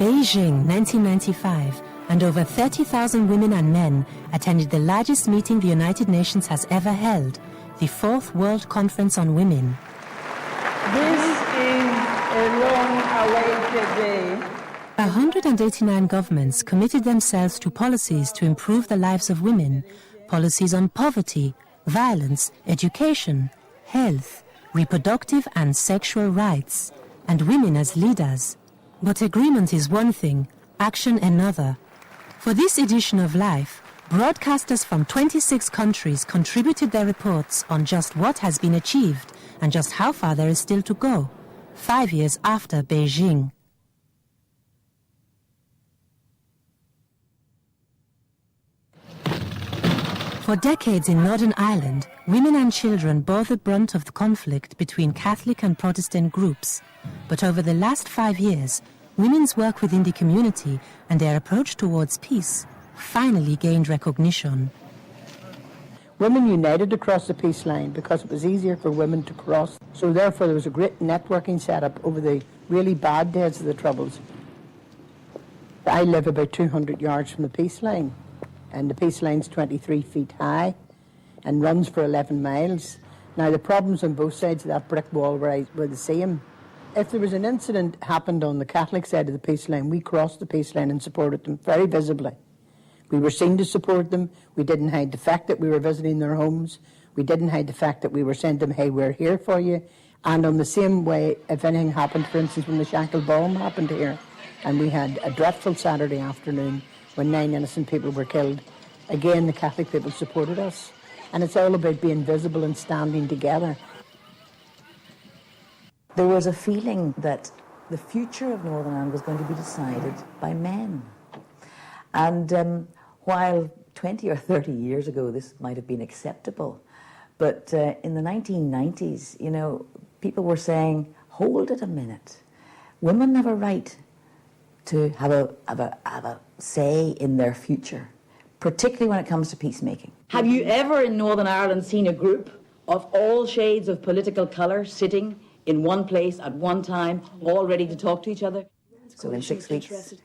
Beijing, 1995, and over 30,000 women and men attended the largest meeting the United Nations has ever held, the 4th World Conference on Women. This is a long-awaited day. 189 governments committed themselves to policies to improve the lives of women, policies on poverty, violence, education, health, reproductive and sexual rights, and women as leaders. But agreement is one thing, action another. For this edition of Life, broadcasters from 26 countries contributed their reports on just what has been achieved and just how far there is still to go, 5 years after Beijing. For decades in Northern Ireland, women and children bore the brunt of the conflict between Catholic and Protestant groups. But over the last 5 years, women's work within the community and their approach towards peace finally gained recognition. Women united across the peace line because it was easier for women to cross. So therefore there was a great networking set up over the really bad days of the Troubles. I live about 200 yards from the peace line, and the peace line's 23 feet high and runs for 11 miles. Now the problems on both sides of that brick wall were the same. If there was an incident happened on the Catholic side of the peace line, we crossed the peace line and supported them very visibly. We were seen to support them. We didn't hide the fact that we were visiting their homes. We didn't hide the fact that we were saying to them, hey, we're here for you. And on the same way, if anything happened, for instance, when the Shankill bomb happened here, and we had a dreadful Saturday afternoon when 9 innocent people were killed, again, the Catholic people supported us. And it's all about being visible and standing together. There was a feeling that the future of Northern Ireland was going to be decided by men. And while 20 or 30 years ago this might have been acceptable, but in the 1990s, you know, people were saying, hold it a minute. Women have a right to have a say in their future, particularly when it comes to peacemaking. Have you ever in Northern Ireland seen a group of all shades of political colour sitting in one place at one time, all ready to talk to each other? So in 6 weeks,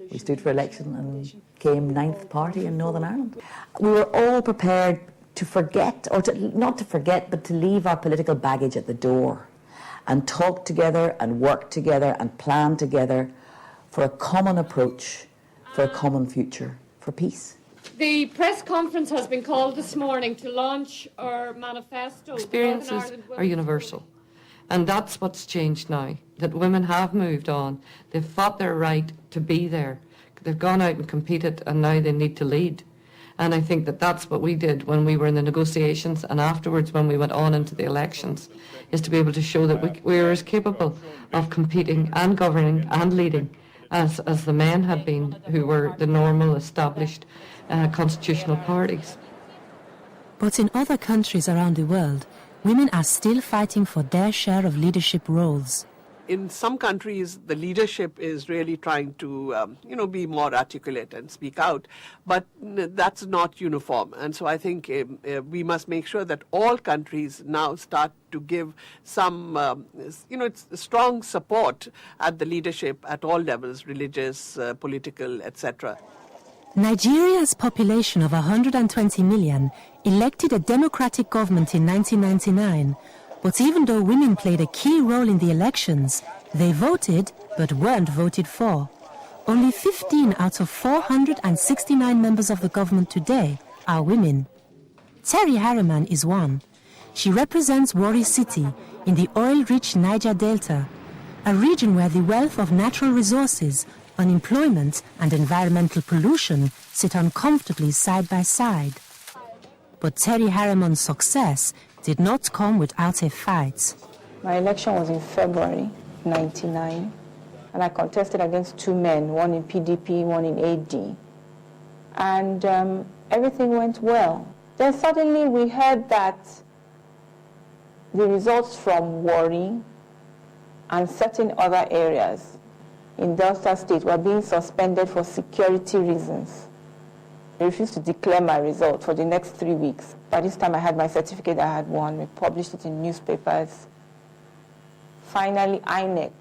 we stood for election and came 9th party in Northern Ireland. We were all prepared to forget, or not to forget, but to leave our political baggage at the door and talk together and work together and plan together for a common approach, for a common future, for peace. The press conference has been called this morning to launch our manifesto. Experiences are universal. And that's what's changed now, that women have moved on. They've fought their right to be there. They've gone out and competed, and now they need to lead. And I think that that's what we did when we were in the negotiations and afterwards when we went on into the elections, is to be able to show that we were as capable of competing and governing and leading as the men had been, who were the normal, established constitutional parties. But in other countries around the world, women are still fighting for their share of leadership roles. In some countries, the leadership is really trying to, be more articulate and speak out, but that's not uniform. And so I think we must make sure that all countries now start to give some, strong support at the leadership at all levels, religious, political, etc. Nigeria's population of 120 million elected a democratic government in 1999, but even though women played a key role in the elections, they voted but weren't voted for. Only 15 out of 469 members of the government today are women. Terri Harriman is one. She represents Warri City in the oil-rich Niger Delta, a region where the wealth of natural resources, unemployment and environmental pollution sit uncomfortably side by side. But Terri Harriman's success did not come without a fight. My election was in February 1999, and I contested against two men, one in PDP, one in AD. And everything went well. Then suddenly we heard that the results from Warri and certain other areas in Delta State were being suspended for security reasons. I refused to declare my result for the next 3 weeks. By this time I had my certificate I had won. We published it in newspapers. Finally, INEC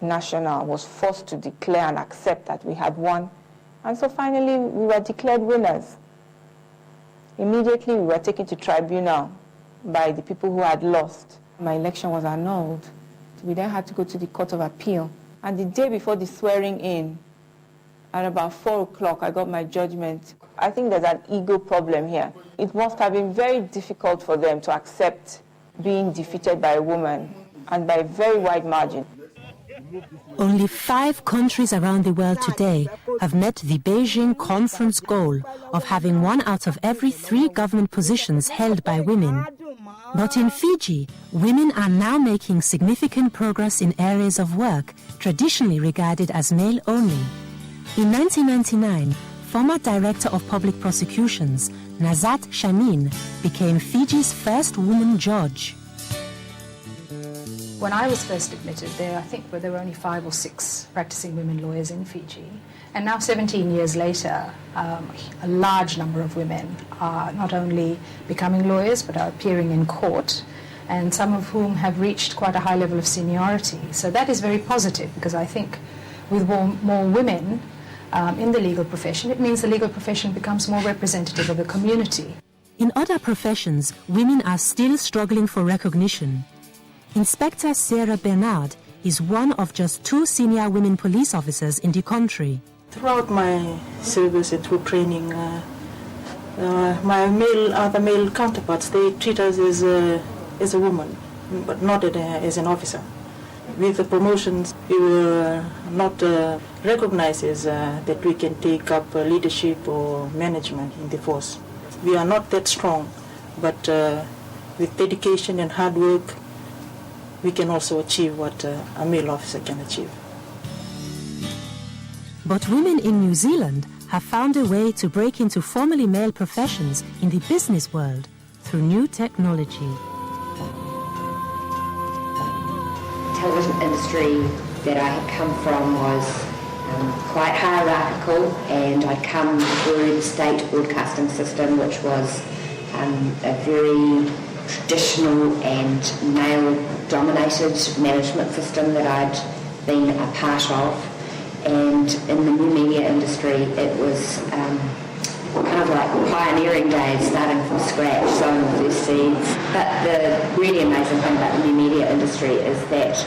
National was forced to declare and accept that we had won. And so finally, we were declared winners. Immediately, we were taken to tribunal by the people who had lost. My election was annulled. We then had to go to the Court of Appeal. And the day before the swearing in, at about 4 o'clock, I got my judgment. I think there's an ego problem here. It must have been very difficult for them to accept being defeated by a woman, and by a very wide margin. Only 5 countries around the world today have met the Beijing conference goal of having 1 out of every 3 government positions held by women. But in Fiji, women are now making significant progress in areas of work traditionally regarded as male-only. In 1999, former Director of Public Prosecutions, Nazat Shamin, became Fiji's first woman judge. When I was first admitted, I think there were only 5 or 6 practicing women lawyers in Fiji. And now, 17 years later, a large number of women are not only becoming lawyers, but are appearing in court, and some of whom have reached quite a high level of seniority. So that is very positive, because I think with more women in the legal profession, it means the legal profession becomes more representative of the community. In other professions, women are still struggling for recognition. Inspector Sarah Bernard is one of just 2 senior women police officers in the country. Throughout my service and through training, my other male counterparts, they treat us as a woman, but not as an officer. With the promotions, we were not recognized as that we can take up leadership or management in the force. We are not that strong, but with dedication and hard work, we can also achieve what a male officer can achieve. But women in New Zealand have found a way to break into formerly male professions in the business world through new technology. The television industry that I had come from was quite hierarchical, and I'd come through the state broadcasting system, which was a very traditional and male-dominated management system that I'd been a part of. And in the new media industry, it was kind of like pioneering days, starting from scratch, sowing the first seeds. But the really amazing thing about the new media industry is that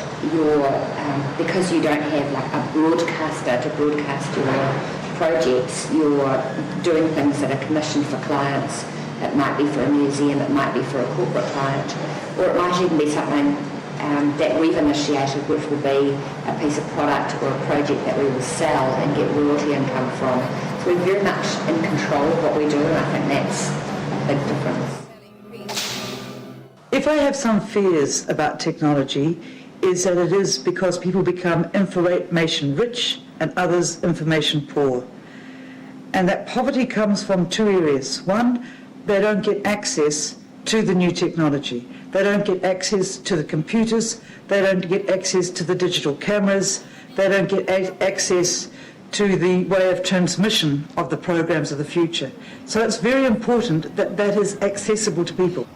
because you don't have like a broadcaster to broadcast your projects, you're doing things that are commissioned for clients. It might be for a museum, it might be for a corporate client, or it might even be something that we've initiated, which will be a piece of product or a project that we will sell and get royalty income from. So we're very much in control of what we do, and I think that's a big difference. If I have some fears about technology, is that it is because people become information rich and others information poor. And that poverty comes from 2 areas. One, they don't get access to the new technology. They don't get access to the computers. They don't get access to the digital cameras. They don't get access to the way of transmission of the programs of the future. So it's very important that that is accessible to people.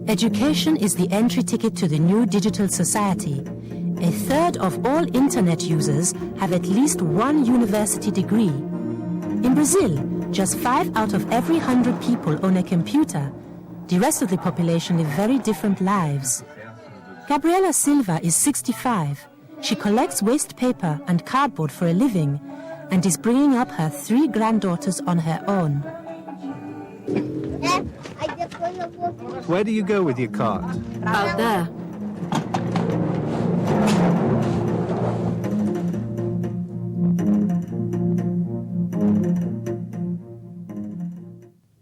Education is the entry ticket to the new digital society. 1/3 of all internet users have at least 1 university degree. In Brazil, just 5 out of every 100 people own a computer. The rest of the population live very different lives. Gabriela Silva is 65. She collects waste paper and cardboard for a living and is bringing up her 3 granddaughters on her own. Where do you go with your cart? Out there.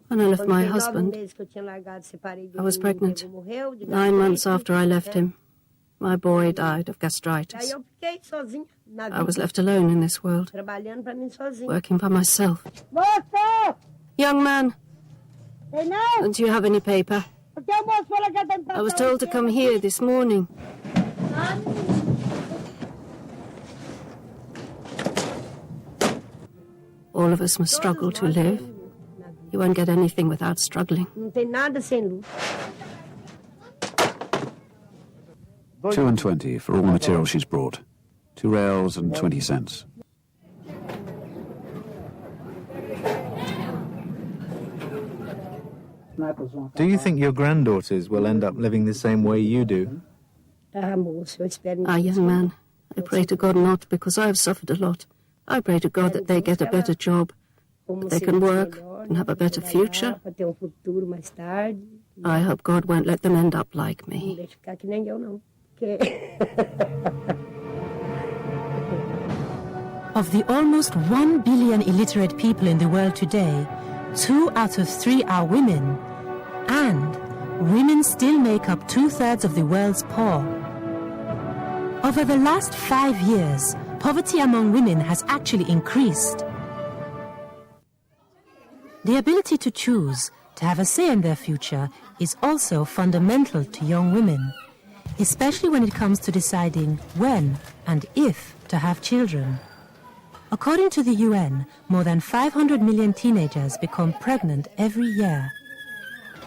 When I left my husband, I was pregnant. 9 months after I left him, my boy died of gastritis. I was left alone in this world, working by myself. Young man, do you have any paper? I was told to come here this morning. All of us must struggle to live. You won't get anything without struggling. 2.20 for all the material she's brought. 2 reals and 20 cents. Do you think your granddaughters will end up living the same way you do? Young man, I pray to God not, because I have suffered a lot. I pray to God that they get a better job, that they can work and have a better future. I hope God won't let them end up like me. Of the almost 1 billion illiterate people in the world today, 2 out of 3 are women, and women still make up 2/3 of the world's poor. Over the last 5 years, poverty among women has actually increased. The ability to choose, to have a say in their future, is also fundamental to young women, especially when it comes to deciding when and if to have children. According to the UN, more than 500 million teenagers become pregnant every year.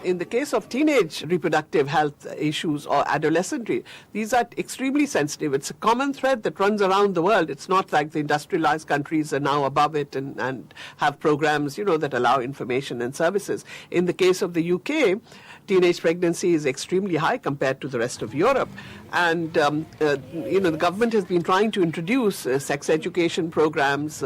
In the case of teenage reproductive health issues or adolescent, these are extremely sensitive. It's a common thread that runs around the world. It's not like the industrialized countries are now above it and have programs, that allow information and services. In the case of the UK, teenage pregnancy is extremely high compared to the rest of Europe. And, the government has been trying to introduce sex education programs,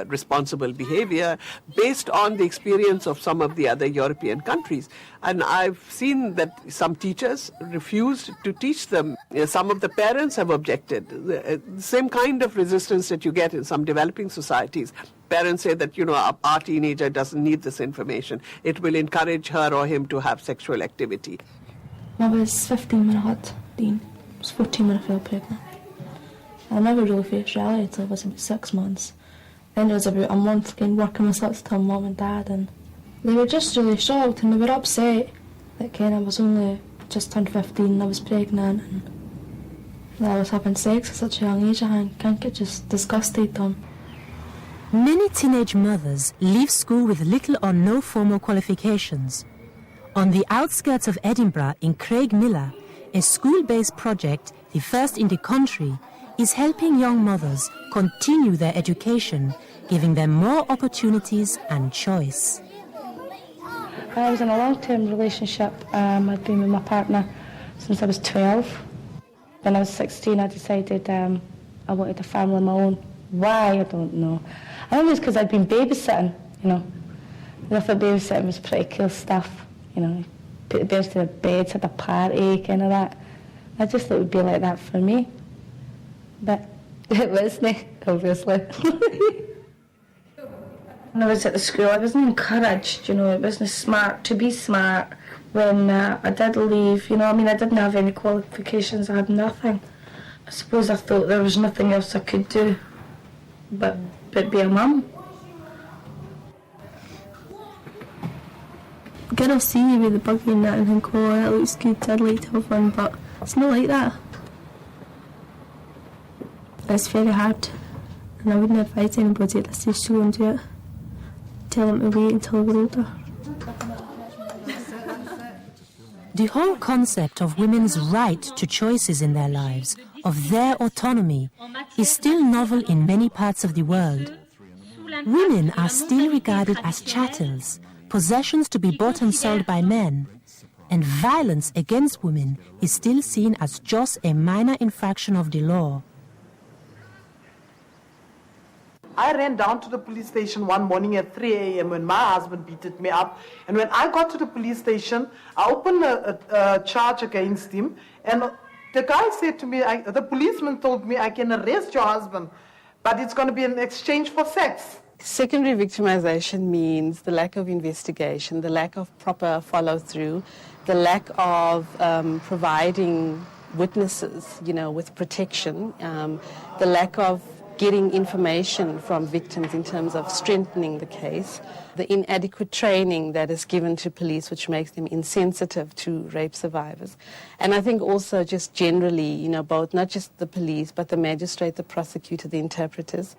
responsible behavior, based on the experience of some of the other European countries. And I've seen that some teachers refused to teach them. Some of the parents have objected. The same kind of resistance that you get in some developing societies. Parents say that, our teenager doesn't need this information. It will encourage her or him to have sexual activity. I was 15 when I had Dean. I was 14 when I fell pregnant. I never really faced reality until I was about 6 months. Then it was about a month getting working myself to tell Mum and Dad, and they were just really shocked and they were upset that I was only just turned 15 and I was pregnant and that I was having sex at such a young age. I think it just disgusted them. Many teenage mothers leave school with little or no formal qualifications. On the outskirts of Edinburgh, in Craigmillar, a school-based project, the first in the country, is helping young mothers continue their education, giving them more opportunities and choice. I was in a long-term relationship. I'd been with my partner since I was 12. When I was 16, I decided I wanted a family of my own. Why, I don't know. I think it was because I'd been babysitting, And I thought babysitting was pretty cool stuff, Put the birds to the beds, had a party, kind of that. I just thought it would be like that for me. But it wasn't, obviously. When I was at the school, I wasn't encouraged, it wasn't smart to be smart. When I did leave, I didn't have any qualifications, I had nothing. I suppose I thought there was nothing else I could do but be a mum. Girls see you with the buggy and that and think, oh, that looks good, I'd like to have one, but it's not like that. It's very hard, and I wouldn't advise anybody at this stage to go and do it. Tell them to wait until they're older. The whole concept of women's right to choices in their lives, of their autonomy, is still novel in many parts of the world. Women are still regarded as chattels, possessions to be bought and sold by men, and violence against women is still seen as just a minor infraction of the law. I ran down to the police station one morning at 3 a.m. when my husband beated me up. And when I got to the police station, I opened a charge against him. And the guy said to me, the policeman told me, I can arrest your husband, but it's going to be in exchange for sex. Secondary victimization means the lack of investigation, the lack of proper follow-through, the lack of providing witnesses, with protection, the lack of getting information from victims in terms of strengthening the case, the inadequate training that is given to police, which makes them insensitive to rape survivors. And I think also just generally, both, not just the police, but the magistrate, the prosecutor, the interpreters.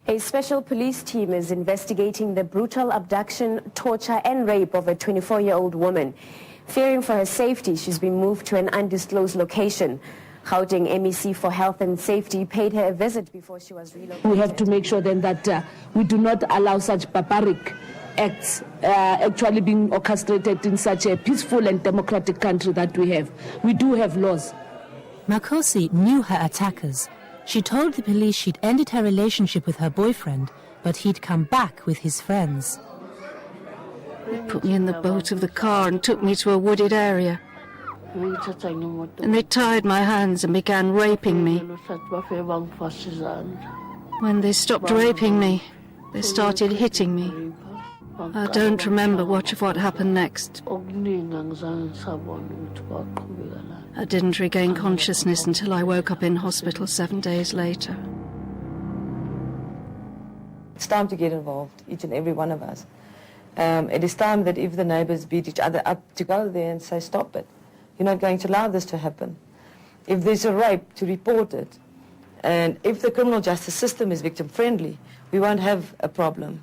A special police team is investigating the brutal abduction, torture and rape of a 24-year-old woman. Fearing for her safety, she's been moved to an undisclosed location. Gauteng MEC for Health and Safety paid her a visit before she was relocated. We have to make sure then that we do not allow such barbaric acts actually being orchestrated in such a peaceful and democratic country that we have. We do have laws. Makhosi knew her attackers. She told the police she'd ended her relationship with her boyfriend, but he'd come back with his friends. They put me in the boot of the car and took me to a wooded area. And they tied my hands and began raping me. When they stopped raping me, they started hitting me. I don't remember much of what happened next. I didn't regain consciousness until I woke up in hospital 7 days later. It's time to get involved, each and every one of us. It is time that if the neighbours beat each other up, to go there and say, stop it. You're not going to allow this to happen. If there's a rape, to report it. And if the criminal justice system is victim-friendly, we won't have a problem.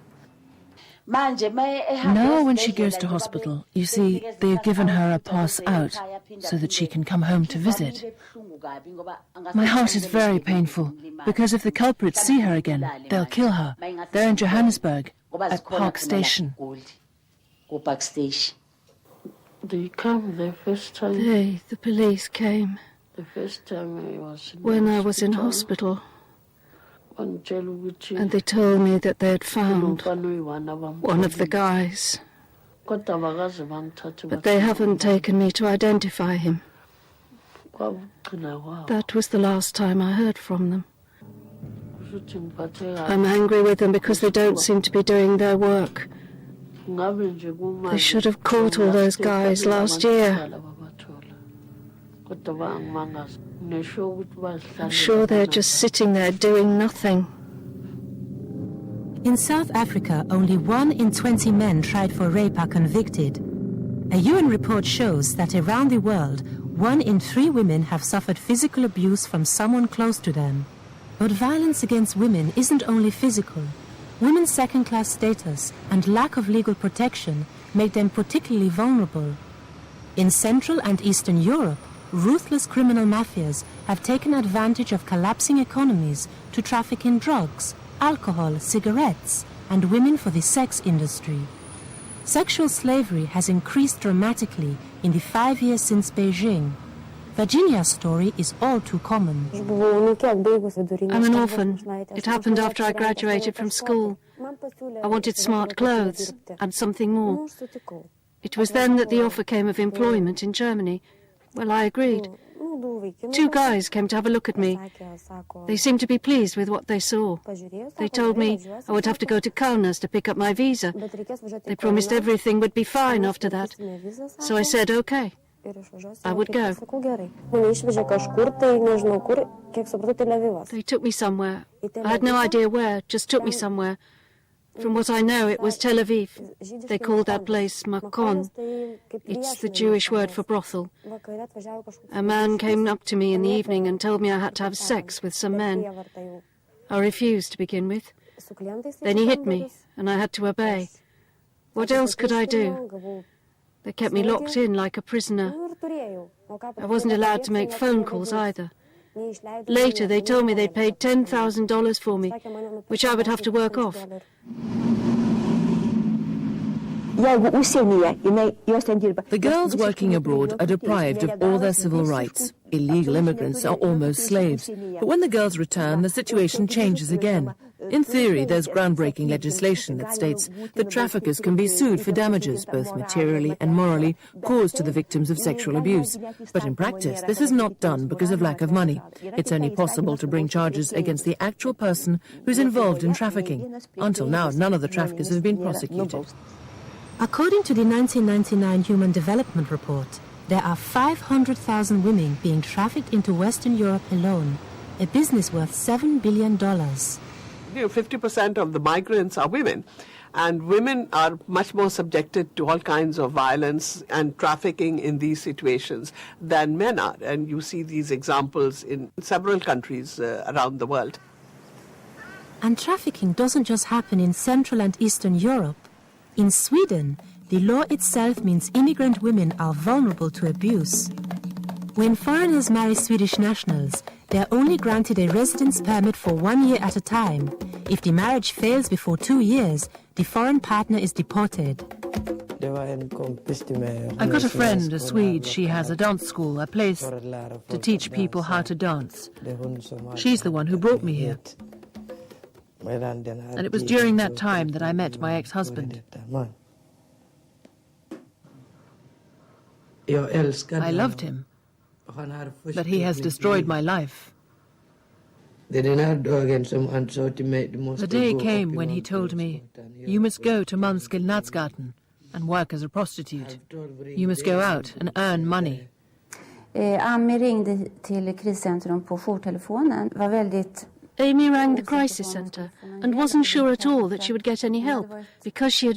Now when she goes to hospital, you see, they've given her a pass out so that she can come home to visit. My heart is very painful, because if the culprits see her again, they'll kill her. They're in Johannesburg, at Park Station. They come the first time. The police came. The first time I was when I was in hospital. And they told me that they had found one of the guys. But they haven't taken me to identify him. That was the last time I heard from them. I'm angry with them because they don't seem to be doing their work. They should have caught all those guys last year. I'm sure they're just sitting there doing nothing. In South Africa, only 1 in 20 men tried for rape are convicted. A UN report shows that around the world, 1 in 3 women have suffered physical abuse from someone close to them. But violence against women isn't only physical. Women's second-class status and lack of legal protection make them particularly vulnerable. In Central and Eastern Europe, ruthless criminal mafias have taken advantage of collapsing economies to traffic in drugs, alcohol, cigarettes, and women for the sex industry. Sexual slavery has increased dramatically in the 5 years since Beijing. Virginia's story is all too common. I'm an orphan. It happened after I graduated from school. I wanted smart clothes and something more. It was then that the offer came of employment in Germany. Well, I agreed. 2 guys came to have a look at me. They seemed to be pleased with what they saw. They told me I would have to go to Kaunas to pick up my visa. They promised everything would be fine after that. So I said, okay. I would go. They took me somewhere. I had no idea where, just took me somewhere. From what I know, it was Tel Aviv. They called that place Makon. It's the Jewish word for brothel. A man came up to me in the evening and told me I had to have sex with some men. I refused to begin with. Then he hit me, and I had to obey. What else could I do? They kept me locked in like a prisoner. I wasn't allowed to make phone calls either. Later, they told me they'd paid $10,000 for me, which I would have to work off. The girls working abroad are deprived of all their civil rights. Illegal immigrants are almost slaves. But when the girls return, the situation changes again. In theory, there's groundbreaking legislation that states that traffickers can be sued for damages, both materially and morally, caused to the victims of sexual abuse. But in practice, this is not done because of lack of money. It's only possible to bring charges against the actual person who's involved in trafficking. Until now, none of the traffickers have been prosecuted. According to the 1999 Human Development Report, there are 500,000 women being trafficked into Western Europe alone, a business worth $7 billion. 50% of the migrants are women, and women are much more subjected to all kinds of violence and trafficking in these situations than men are. And you see these examples in several countries around the world. And trafficking doesn't just happen in Central and Eastern Europe. In Sweden, the law itself means immigrant women are vulnerable to abuse. When foreigners marry Swedish nationals, they are only granted a residence permit for 1 year at a time. If the marriage fails before 2 years, the foreign partner is deported. I've got a friend, a Swede. She has a dance school, a place to teach people how to dance. She's the one who brought me here. And it was during that time that I met my ex-husband. I loved him, but he has destroyed my life. The day came when he told me, "You must go to Malmskillnadsgatan and work as a prostitute. You must go out and earn money." Amy ringde till kriscentrum på jourtelefonen. Var väldigt Amy rang the crisis centre and wasn't sure at all that she would get any help because she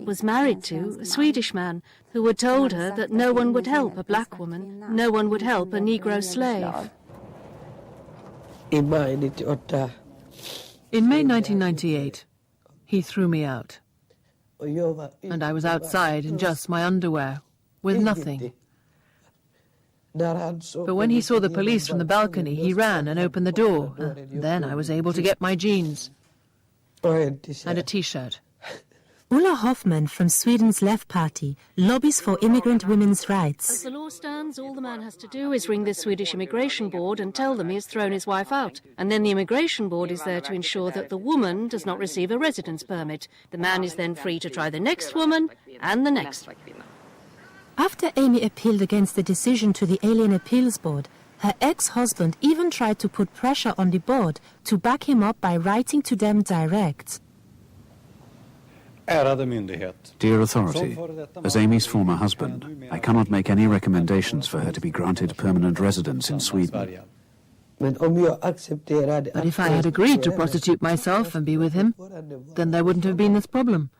was married to a Swedish man who had told her that no one would help a black woman, no one would help a Negro slave. In May 1998, he threw me out. And I was outside in just my underwear, with nothing. But when he saw the police from the balcony, he ran and opened the door. Then I was able to get my jeans and a T-shirt. Ulla Hoffman from Sweden's Left Party lobbies for immigrant women's rights. As the law stands, all the man has to do is ring the Swedish Immigration Board and tell them he has thrown his wife out. And then the Immigration Board is there to ensure that the woman does not receive a residence permit. The man is then free to try the next woman and the next. After Amy appealed against the decision to the Alien Appeals Board, her ex-husband even tried to put pressure on the board to back him up by writing to them direct. Dear authority, as Amy's former husband, I cannot make any recommendations for her to be granted permanent residence in Sweden. But if I had agreed to prostitute myself and be with him, then there wouldn't have been this problem.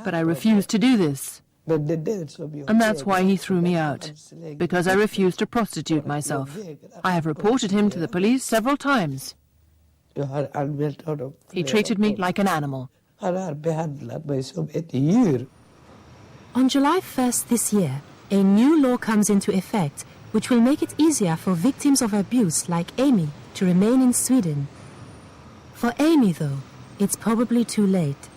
But I refused to do this. And that's why he threw me out, because I refused to prostitute myself. I have reported him to the police several times. He treated me like an animal. On July 1st this year, a new law comes into effect which will make it easier for victims of abuse like Amy to remain in Sweden. For Amy, though, it's probably too late.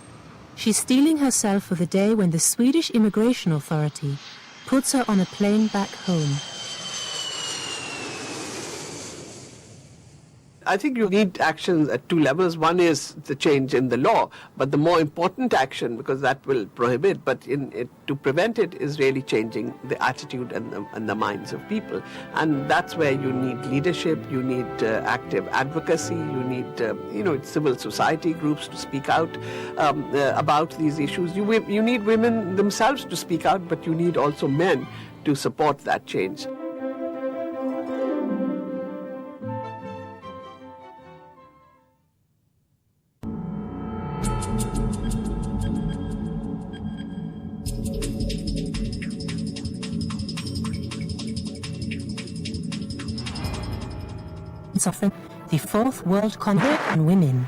She's steeling herself for the day when the Swedish Immigration Authority puts her on a plane back home. I think you need actions at two levels. One is the change in the law, but the more important action, because that will prohibit, but to prevent it is really changing the attitude and the minds of people. And that's where you need leadership, you need active advocacy, you need civil society groups to speak out about these issues. You need women themselves to speak out, but you need also men to support that change. Often the Fourth World Congress on Women.